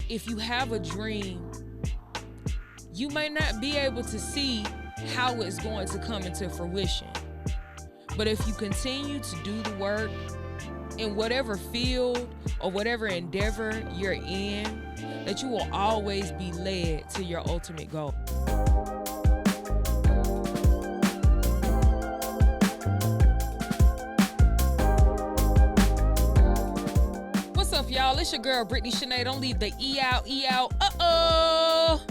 if you have a dream, you may not be able to see how it's going to come into fruition. But if you continue to do the work in whatever field or whatever endeavor you're in, that you will always be led to your ultimate goal. What's up, y'all? It's your girl, Brittany Shanae. Don't leave the E out. Uh-oh.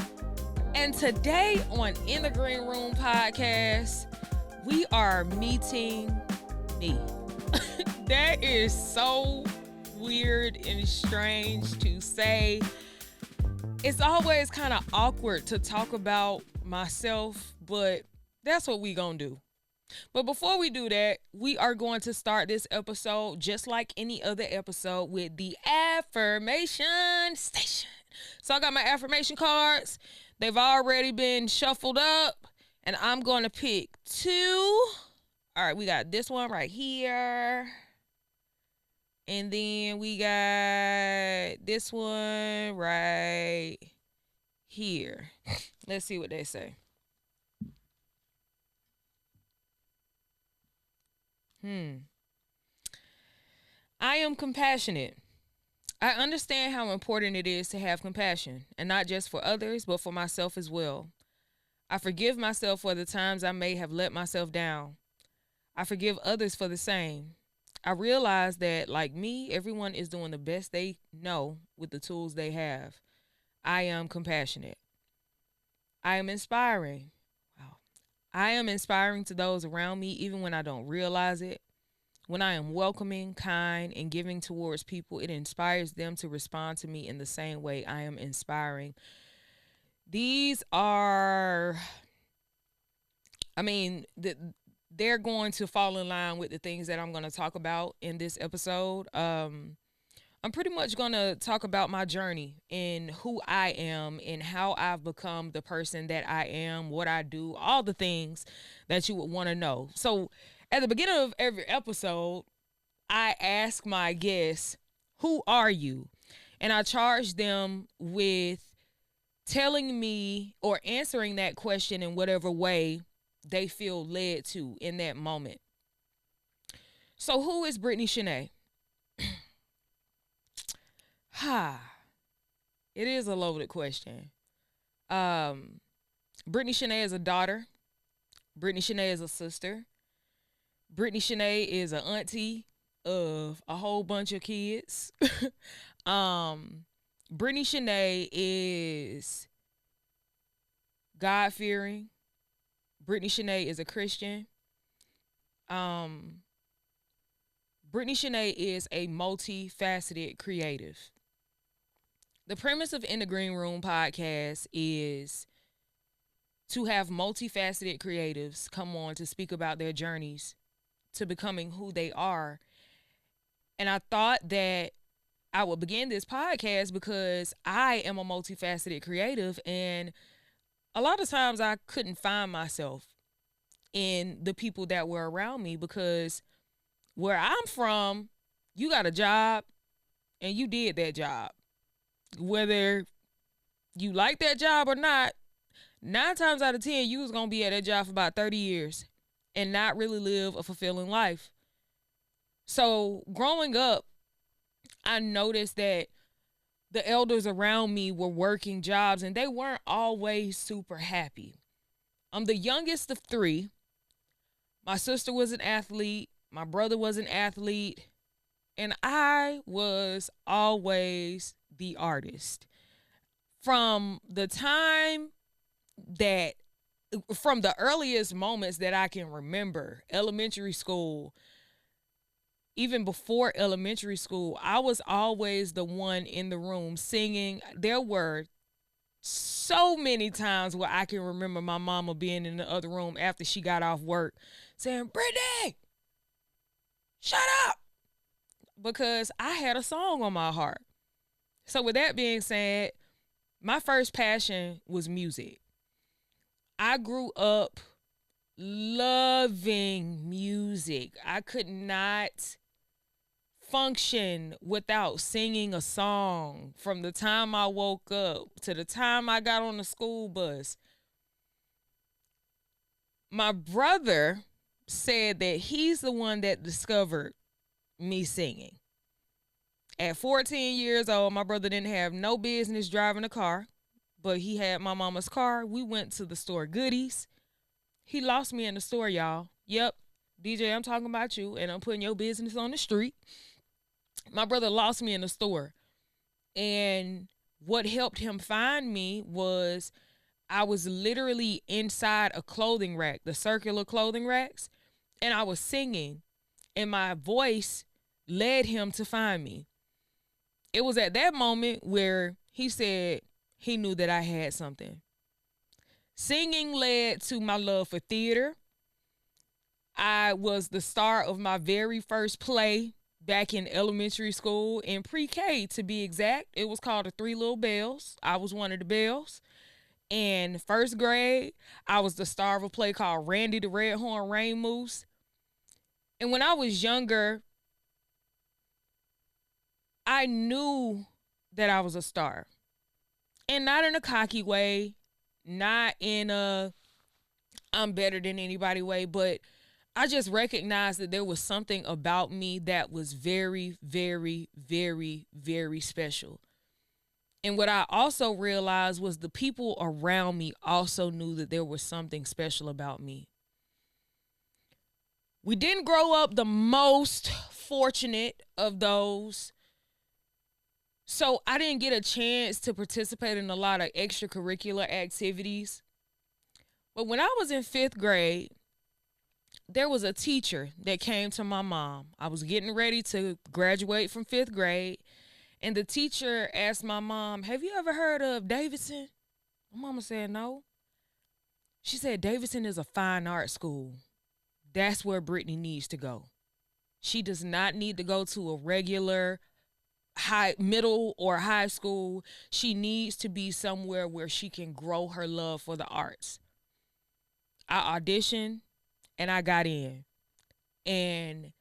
And today on In the Green Room podcast, we are meeting me. That is so weird and strange to say. It's always kind of awkward to talk about myself, but that's what we gonna do. But before we do that, we are going to start this episode just like any other episode with the affirmation station. So I got my affirmation cards. They've already been shuffled up, and I'm going to pick two. All right, we got this one right here. And then we got this one right here. Let's see what they say. I am compassionate. I understand how important it is to have compassion, and not just for others, but for myself as well. I forgive myself for the times I may have let myself down. I forgive others for the same. I realize that, like me, everyone is doing the best they know with the tools they have. I am compassionate. I am inspiring. Wow. I am inspiring to those around me, even when I don't realize it. When I am welcoming, kind, and giving towards people, it inspires them to respond to me in the same way I am inspiring. These are, they're going to fall in line with the things that I'm going to talk about in this episode. I'm pretty much going to talk about my journey and who I am and how I've become the person that I am, what I do, all the things that you would want to know. So at the beginning of every episode, I ask my guests, who are you? And I charge them with telling me or answering that question in whatever way they feel led to in that moment. So who is Brittany Shanae? It is a loaded question. Brittany Shanae is a daughter. Brittany Shanae is a sister. Brittany Shanae is an auntie of a whole bunch of kids. Brittany Shanae is God-fearing. Brittany Shanae is a Christian. Brittany Shanae is a multifaceted creative. The premise of In the Green Room podcast is to have multifaceted creatives come on to speak about their journeys to becoming who they are. And I thought that I would begin this podcast because I am a multifaceted creative, and a lot of times I couldn't find myself in the people that were around me, because where I'm from, you got a job and you did that job. Whether you like that job or not, 9 times out of 10, you was going to be at that job for about 30 years and not really live a fulfilling life. So growing up, I noticed that the elders around me were working jobs and they weren't always super happy. I'm the youngest of 3. My sister was an athlete. My brother was an athlete. And I was always the artist. From the earliest moments that I can remember, elementary school, even before elementary school, I was always the one in the room singing. There were so many times where I can remember my mama being in the other room after she got off work saying, "Brittany, shut up," because I had a song on my heart. So with that being said, my first passion was music. I grew up loving music. I could not function without singing a song from the time I woke up to the time I got on the school bus. My brother said that he's the one that discovered me singing. At 14 years old, my brother didn't have no business driving a car, but he had my mama's car. We went to the store Goodies. He lost me in the store, y'all. Yep, DJ, I'm talking about you, and I'm putting your business on the street. My brother lost me in the store. And what helped him find me was I was literally inside a clothing rack, the circular clothing racks, and I was singing, and my voice led him to find me. It was at that moment where he said he knew that I had something. Singing led to my love for theater. I was the star of my very first play back in elementary school, in pre-K to be exact. It was called The Three Little Bells. I was one of the bells. In first grade, I was the star of a play called Randy the Red Horn Rain Moose. And when I was younger, I knew that I was a star. And not in a cocky way, not in a I'm better than anybody way, but I just recognized that there was something about me that was very, very, very, very special. And what I also realized was the people around me also knew that there was something special about me. We didn't grow up the most fortunate of those. So I didn't get a chance to participate in a lot of extracurricular activities. But when I was in 5th grade, there was a teacher that came to my mom. I was getting ready to graduate from 5th grade. And the teacher asked my mom, "Have you ever heard of Davidson?" My mama said no. She said, "Davidson is a fine art school. That's where Brittany needs to go. She does not need to go to a regular middle or high school. She needs to be somewhere where she can grow her love for the arts." I auditioned and I got in. And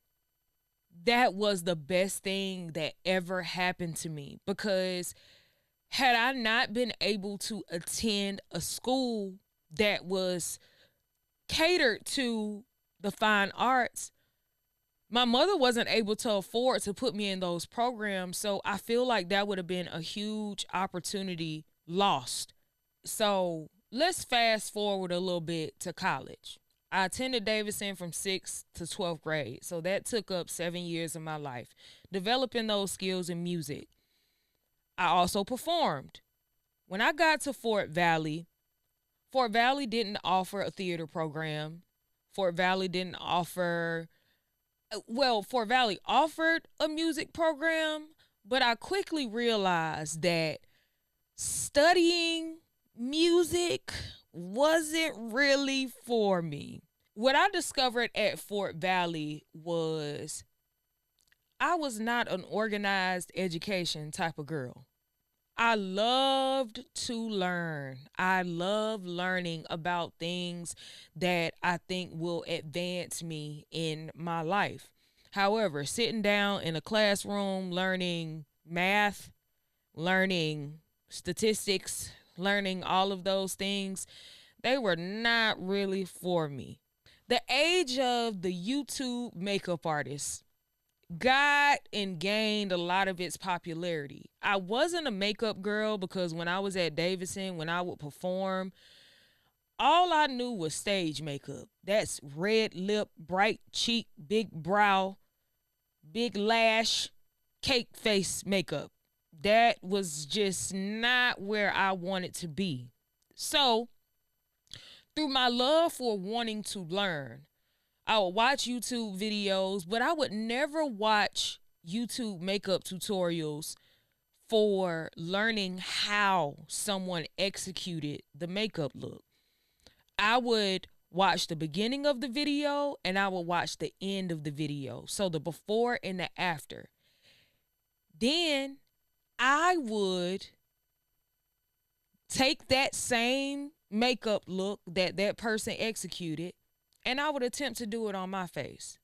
that was the best thing that ever happened to me, because had I not been able to attend a school that was catered to the fine arts, my mother wasn't able to afford to put me in those programs. So I feel like that would have been a huge opportunity lost. So let's fast forward a little bit to college. I attended Davidson from 6th to 12th grade. So that took up 7 years of my life, developing those skills in music. I also performed. When I got to Fort Valley didn't offer a theater program. Fort Valley offered a music program, but I quickly realized that studying music wasn't really for me. What I discovered at Fort Valley was I was not an organized education type of girl. I loved to learn. I love learning about things that I think will advance me in my life. However, sitting down in a classroom learning math, learning statistics, learning all of those things, they were not really for me. The age of the YouTube makeup artist got and gained a lot of its popularity. I wasn't a makeup girl because when I was at Davidson, when I would perform, all I knew was stage makeup. That's red lip, bright cheek, big brow, big lash, cake face makeup. That was just not where I wanted to be. So, through my love for wanting to learn, I would watch YouTube videos, but I would never watch YouTube makeup tutorials for learning how someone executed the makeup look. I would watch the beginning of the video and I would watch the end of the video. So the before and the after. Then I would take that same makeup look that person executed and I would attempt to do it on my face.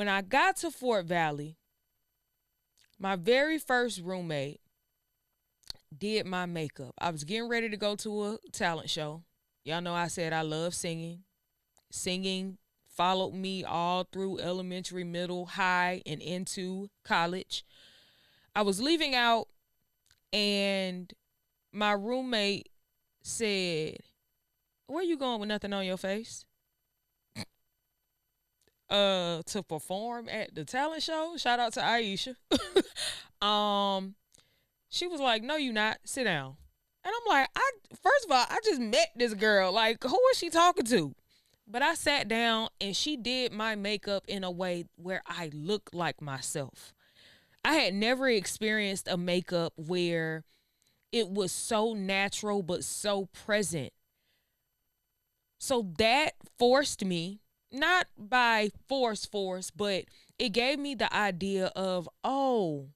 When I got to Fort Valley, my very first roommate did my makeup. I was getting ready to go to a talent show. Y'all know I said I love singing. Singing followed me all through elementary, middle, high, and into college. I was leaving out, and my roommate said, "Where you going with nothing on your face?" To perform at the talent show. Shout out to Aisha. um, she was like, "No, you not. Sit down." And I'm like, I first of all, I just met this girl. Like, who is she talking to? But I sat down and she did my makeup in a way where I looked like myself. I had never experienced a makeup where it was so natural but so present. So that forced me, not by force, but it gave me the idea of, oh,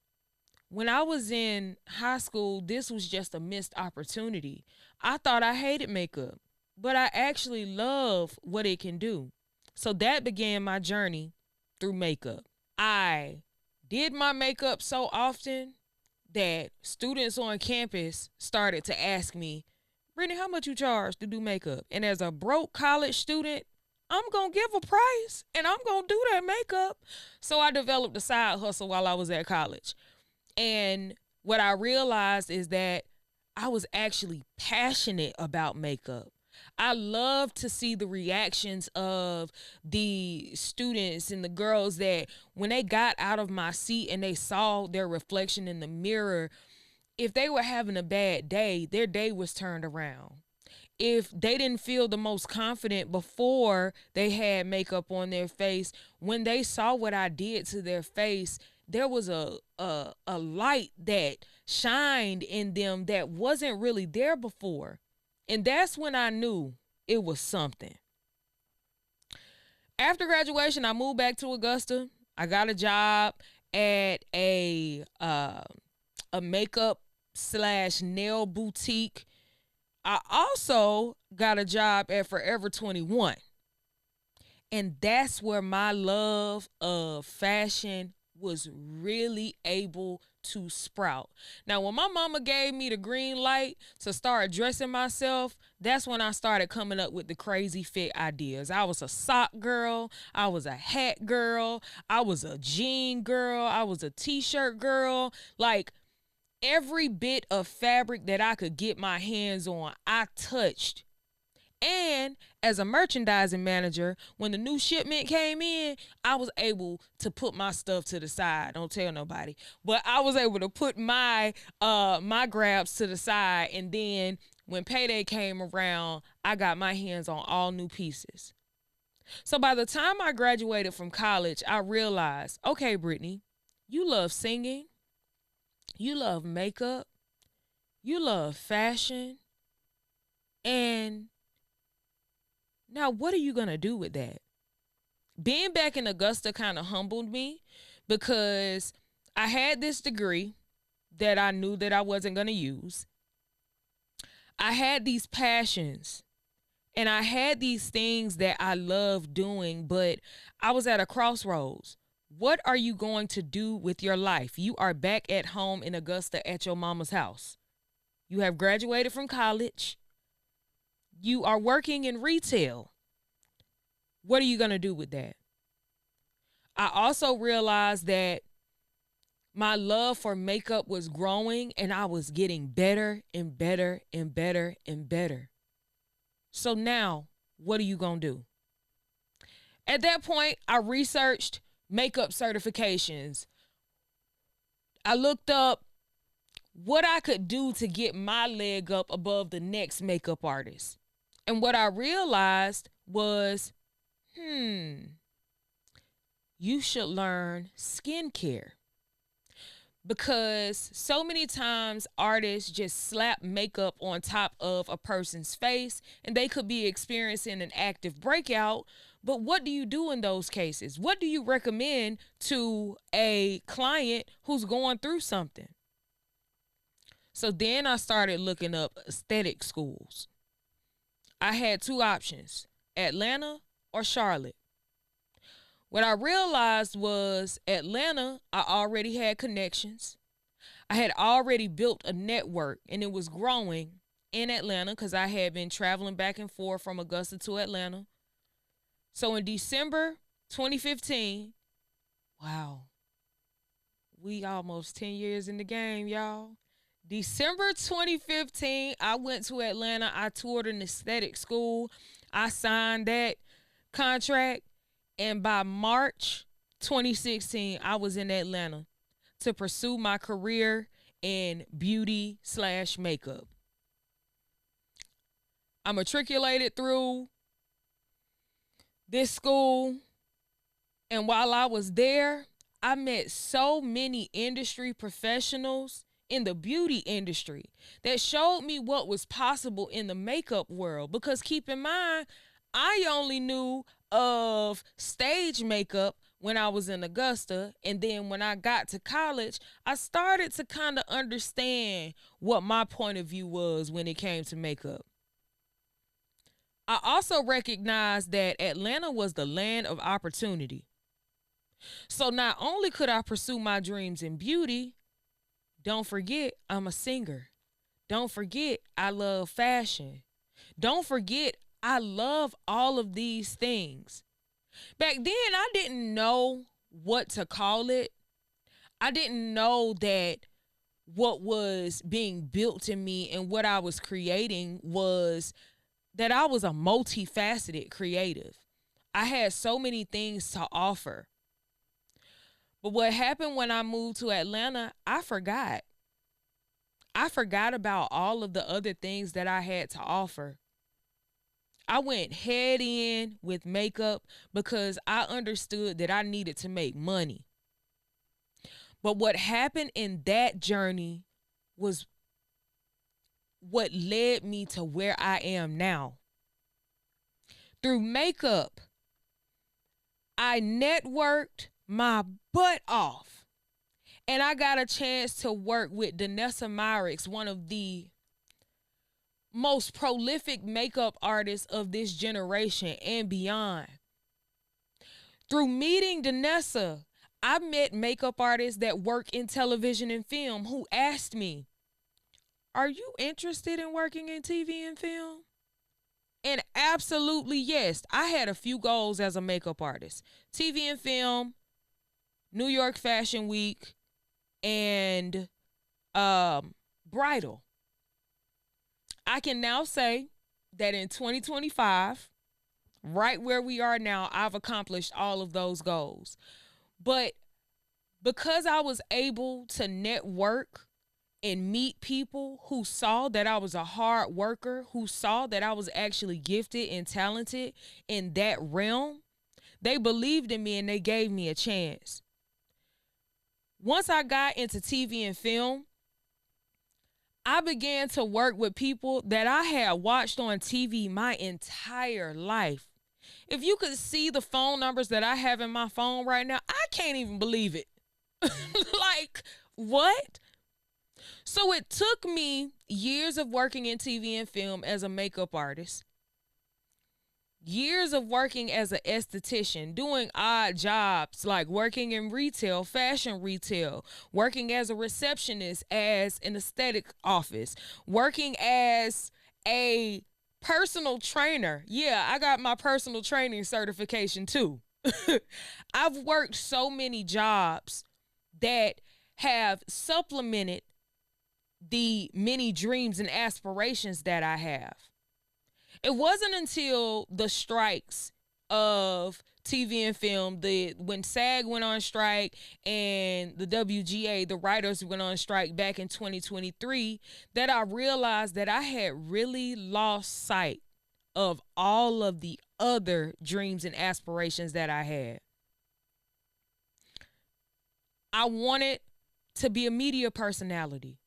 when I was in high school, this was just a missed opportunity. I thought I hated makeup, but I actually love what it can do. So that began my journey through makeup. I did my makeup so often that students on campus started to ask me, "Brittany, how much you charge to do makeup?" And as a broke college student, I'm going to give a price and I'm going to do that makeup. So I developed a side hustle while I was at college. And what I realized is that I was actually passionate about makeup. I love to see the reactions of the students and the girls that when they got out of my seat and they saw their reflection in the mirror, if they were having a bad day, their day was turned around. If they didn't feel the most confident before they had makeup on their face, when they saw what I did to their face, there was a light that shined in them that wasn't really there before. And that's when I knew it was something. After graduation, I moved back to Augusta. I got a job at a makeup slash nail boutique. I also got a job at Forever 21. And that's where my love of fashion was really able to sprout. Now, when my mama gave me the green light to start dressing myself, that's when I started coming up with the crazy fit ideas. I was a sock girl. I was a hat girl. I was a jean girl. I was a t-shirt girl. Like, every bit of fabric that I could get my hands on, I touched. And as a merchandising manager, when the new shipment came in, I was able to put my stuff to the side. Don't tell nobody. But I was able to put my grabs to the side, and then when payday came around, I got my hands on all new pieces. So by the time I graduated from college, I realized, okay, Brittany, you love singing, you love makeup, you love fashion, and now what are you going to do with that? Being back in Augusta kind of humbled me because I had this degree that I knew that I wasn't going to use. I had these passions and I had these things that I love doing, but I was at a crossroads. What are you going to do with your life? You are back at home in Augusta at your mama's house. You have graduated from college. You are working in retail. What are you going to do with that? I also realized that my love for makeup was growing and I was getting better and better and better and better. So now, what are you going to do? At that point, I researched makeup certifications. I looked up what I could do to get my leg up above the next makeup artist. And what I realized was, you should learn skincare. Because so many times artists just slap makeup on top of a person's face and they could be experiencing an active breakout. But what do you do in those cases? What do you recommend to a client who's going through something? So then I started looking up aesthetic schools. I had two options, Atlanta or Charlotte. What I realized was Atlanta, I already had connections. I had already built a network and it was growing in Atlanta because I had been traveling back and forth from Augusta to Atlanta. So in December 2015, wow, we almost 10 years in the game, y'all. December 2015, I went to Atlanta. I toured an aesthetic school. I signed that contract. And by March 2016, I was in Atlanta to pursue my career in beauty / makeup. I matriculated through this school. And while I was there, I met so many industry professionals in the beauty industry that showed me what was possible in the makeup world. Because keep in mind, I only knew of stage makeup when I was in Augusta. And then when I got to college, I started to kind of understand what my point of view was when it came to makeup. I also recognized that Atlanta was the land of opportunity. So not only could I pursue my dreams in beauty, don't forget I'm a singer. Don't forget I love fashion. Don't forget I love all of these things. Back then, I didn't know what to call it. I didn't know that what was being built in me and what I was creating was that I was a multifaceted creative. I had so many things to offer. But what happened when I moved to Atlanta, I forgot. I forgot about all of the other things that I had to offer. I went head in with makeup because I understood that I needed to make money. But what happened in that journey was what led me to where I am now. Through makeup, I networked my butt off. And I got a chance to work with Danessa Myricks, one of the most prolific makeup artists of this generation and beyond. Through meeting Danessa, I met makeup artists that work in television and film who asked me, "Are you interested in working in TV and film?" And absolutely yes. I had a few goals as a makeup artist: TV and film, New York Fashion Week, and bridal. I can now say that in 2025, right where we are now, I've accomplished all of those goals. But because I was able to network and meet people who saw that I was a hard worker, who saw that I was actually gifted and talented in that realm, they believed in me and they gave me a chance. Once I got into TV and film, I began to work with people that I had watched on TV my entire life. If you could see the phone numbers that I have in my phone right now, I can't even believe it. Like, what? So it took me years of working in TV and film as a makeup artist, years of working as an esthetician, doing odd jobs like working in retail, fashion retail, working as a receptionist as an aesthetic office, working as a personal trainer. Yeah, I got my personal training certification too. I've worked so many jobs that have supplemented the many dreams and aspirations that I have. It wasn't until the strikes of TV and film, when SAG went on strike and the WGA, the writers, went on strike back in 2023, that I realized that I had really lost sight of all of the other dreams and aspirations that I had. I wanted to be a media personality.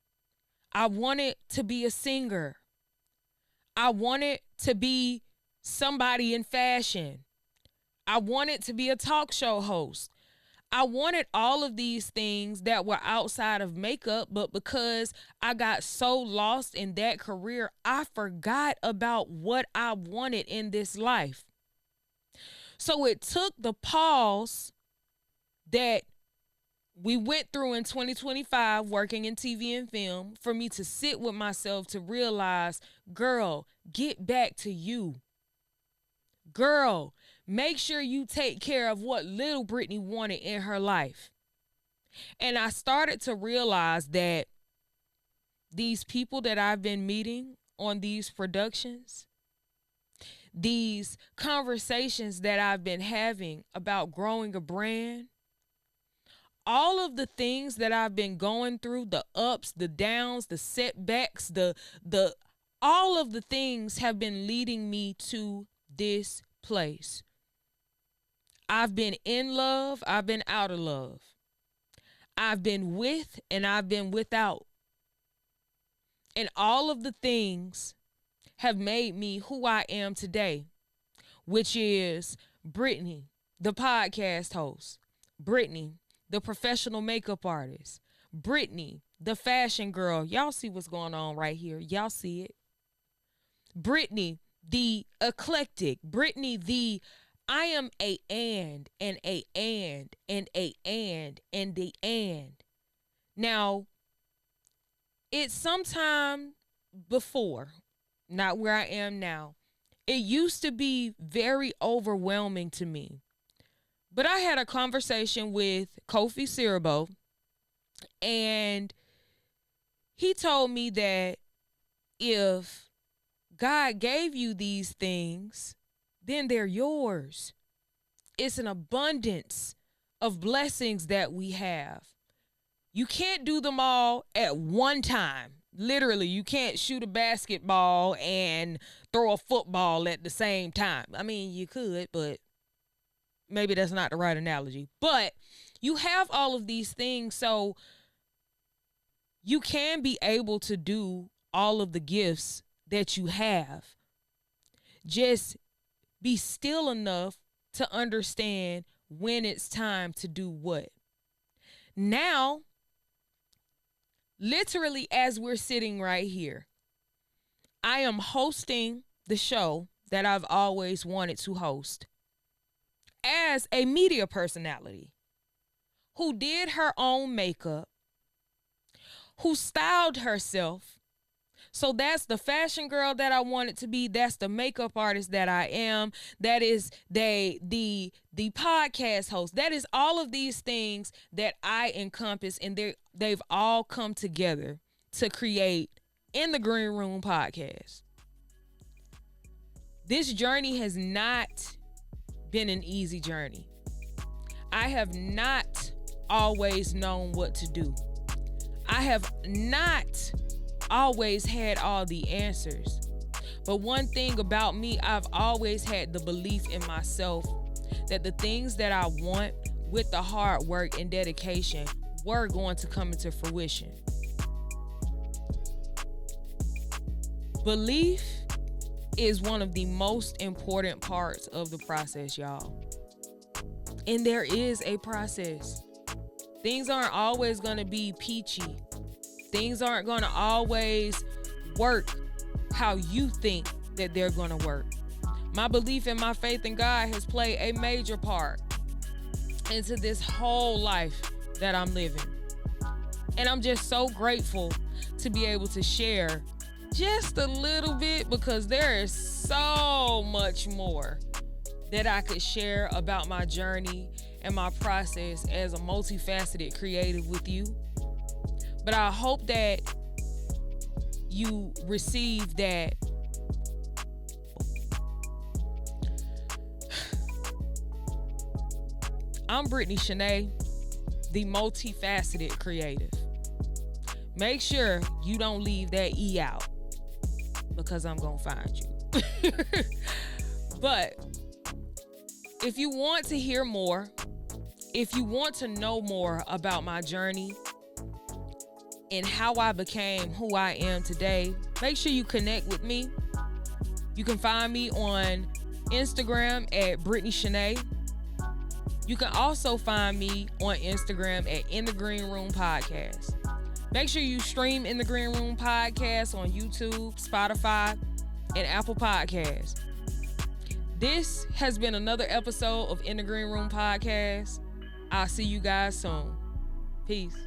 I wanted to be a singer. I wanted to be somebody in fashion. I wanted to be a talk show host. I wanted all of these things that were outside of makeup, but because I got so lost in that career, I forgot about what I wanted in this life. So it took the pause that we went through in 2025 working in TV and film for me to sit with myself to realize, girl, get back to you. Girl, make sure you take care of what little Brittany wanted in her life. And I started to realize that these people that I've been meeting on these productions, these conversations that I've been having about growing a brand, all of the things that I've been going through, the ups, the downs, the setbacks, the all of the things have been leading me to this place. I've been in love, I've been out of love. I've been with and I've been without. And all of the things have made me who I am today, which is Brittany, the podcast host, Brittany, the professional makeup artist, Brittany, the fashion girl. Y'all see what's going on right here. Y'all see it. Brittany, the eclectic. Brittany, the I am a and a and a and the and. Now, it's sometime before, not where I am now. It used to be very overwhelming to me. But I had a conversation with Kofi Siriboe, and he told me that if God gave you these things, then they're yours. It's an abundance of blessings that we have. You can't do them all at one time. Literally, you can't shoot a basketball and throw a football at the same time. I mean, you could, but maybe that's not the right analogy. But you have all of these things, so you can be able to do all of the gifts that you have. Just be still enough to understand when it's time to do what. Now, literally as we're sitting right here, I am hosting the show that I've always wanted to host as a media personality who did her own makeup, who styled herself. So that's the fashion girl that I wanted to be. That's the makeup artist that I am. That is the podcast host. That is all of these things that I encompass, and they've all come together to create In the Green Room podcast. This journey has not been an easy journey. I have not always known what to do. I have not always had all the answers. But one thing about me, I've always had the belief in myself that the things that I want with the hard work and dedication were going to come into fruition. Belief is one of the most important parts of the process, y'all. And there is a process. Things aren't always going to be peachy. Things aren't going to always work how you think that they're going to work. My belief and my faith in God has played a major part into this whole life that I'm living. And I'm just so grateful to be able to share just a little bit, because there is so much more that I could share about my journey and my process as a multifaceted creative with you. But I hope that you receive that I'm Brittany Shanae, the multifaceted creative. Make sure you don't leave that E out, because I'm gonna find you. But if you want to hear more, if you want to know more about my journey and how I became who I am today, make sure you connect with me. You can find me on Instagram at Brittany Shanae. You can also find me on Instagram at In the Green Room Podcast. Make sure you stream In the Green Room Podcast on YouTube, Spotify, and Apple Podcasts. This has been another episode of In the Green Room Podcast. I'll see you guys soon. Peace.